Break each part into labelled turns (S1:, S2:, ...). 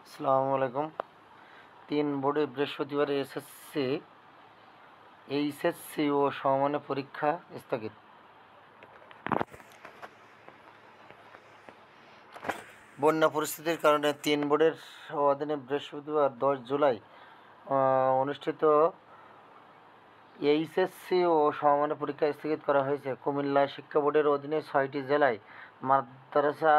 S1: আসসালামু আলাইকুম। ৩ বোর্ডে বৃহস্পতিবার এইচএসসি ও সমমানের পরীক্ষা স্থগিত। বন্যা পরিস্থিতির কারণে ৩ বোর্ডের অধীনে বৃহস্পতিবার ১০ জুলাই অনুষ্ঠিত এইচএসসি ও সমমানের পরীক্ষা স্থগিত করা হয়েছে। কুমিল্লা শিক্ষা বোর্ডের অধীনে ৬টি জেলায়, মাদ্রাসা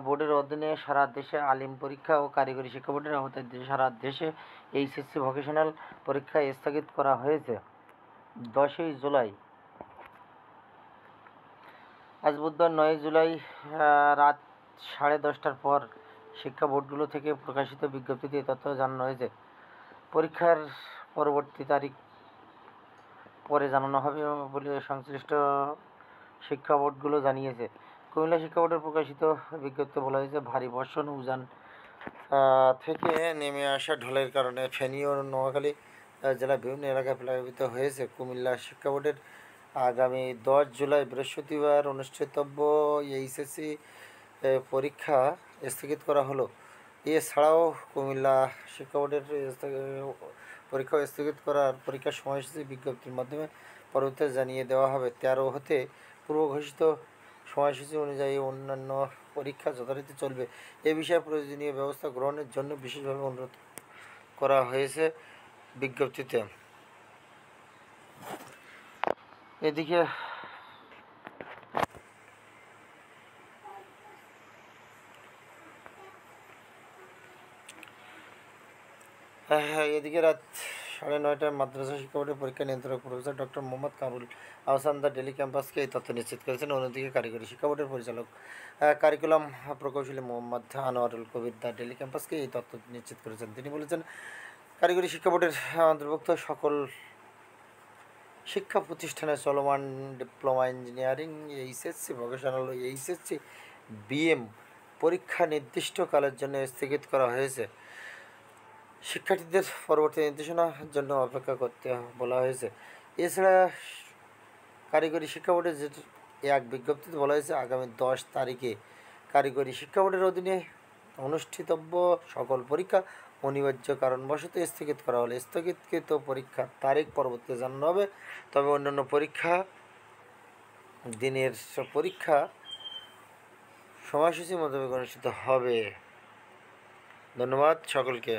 S1: বোর্ডের অধীনে সারা দেশে, আলিম পরীক্ষা ও কারিগরি শিক্ষা বোর্ডের আওতায় সারা দেশে এইচএসসি ভোকেশনাল পরীক্ষা স্থগিত করা হয়েছে। ১০ই জুলাই আজ বুধবার ৯ জুলাই রাত 10:30টার পর শিক্ষা বোর্ডগুলো থেকে প্রকাশিত বিজ্ঞপ্তিতে এ তথ্য জানানো হয়েছে। পরীক্ষার পরবর্তী তারিখ পরে জানানো হবে বলে সংশ্লিষ্ট শিক্ষা বোর্ডগুলো জানিয়েছে। কুমিল্লা শিক্ষা বোর্ডের প্রকাশিত বিজ্ঞপ্তিতে বলা হয়েছে, ভারী বর্ষণ উজান থেকে নেমে আসা ঢলের কারণে ফেনী ও নোয়াখালী জেলার বিভিন্ন এলাকায় প্লাবিত হয়েছে। কুমিল্লা শিক্ষা বোর্ডের আগামী ১০ জুলাই বৃহস্পতিবার অনুষ্ঠিতব্য এইচএসসি পরীক্ষা স্থগিত করা হলো। এছাড়াও কুমিল্লা শিক্ষা বোর্ডের পরীক্ষা স্থগিত করার পরীক্ষার সময়সূচি বিজ্ঞপ্তির মাধ্যমে পরবর্তীতে জানিয়ে দেওয়া হবে। ১৩ হতে পূর্ব ঘোষিত সময়সূচি অনুযায়ী অন্যান্য পরীক্ষা যথারীতি চলবে। এ বিষয়ে প্রয়োজনীয় ব্যবস্থা গ্রহণের জন্য বিশেষভাবে অনুরোধ করা হয়েছে বিজ্ঞপ্তিতে। এদিকে রাত 9:30টায় মাদ্রাসা শিক্ষা বোর্ডের পরীক্ষা নিয়ন্ত্রক professor doctor Mohammad Kamrul Ahsan the daily ক্যাম্পাসকে এই তথ্য নিশ্চিত করেছেন। অন্যদিকে কারিগরি শিক্ষা বোর্ডের পরিচালক কারিকুলাম প্রকৌশলী মোহাম্মদ আনোয়ারুল কবির দ্য ডেলি ক্যাম্পাসকে এই তথ্য নিশ্চিত করেছেন। তিনি বলেছেন, কারিগরি শিক্ষা বোর্ডের অন্তর্ভুক্ত সকল শিক্ষা প্রতিষ্ঠানে চলমান ডিপ্লোমা ইঞ্জিনিয়ারিং, এইচএসসি ভোকেশনাল ও এইচএসসি বিএম পরীক্ষা নির্দিষ্টকালের জন্য স্থগিত করা হয়েছে। শিক্ষার্থীদের পরবর্তী নির্দেশনার জন্য অপেক্ষা করতে বলা হয়েছে। এছাড়া কারিগরি শিক্ষা বোর্ডের এক বিজ্ঞপ্তিতে বলা হয়েছে, আগামী 10 তারিখে কারিগরি শিক্ষা বোর্ডের অধীনে অনুষ্ঠিতব্য সকল পরীক্ষা অনিবার্য কারণবশত স্থগিত করা হলে স্থগিতকৃত পরীক্ষার তারিখ পরবর্তীতে জানানো হবে। তবে অন্যান্য দিনের পরীক্ষা সময়সূচি মোতাবেক অনুষ্ঠিত হবে। ধন্যবাদ সকলকে।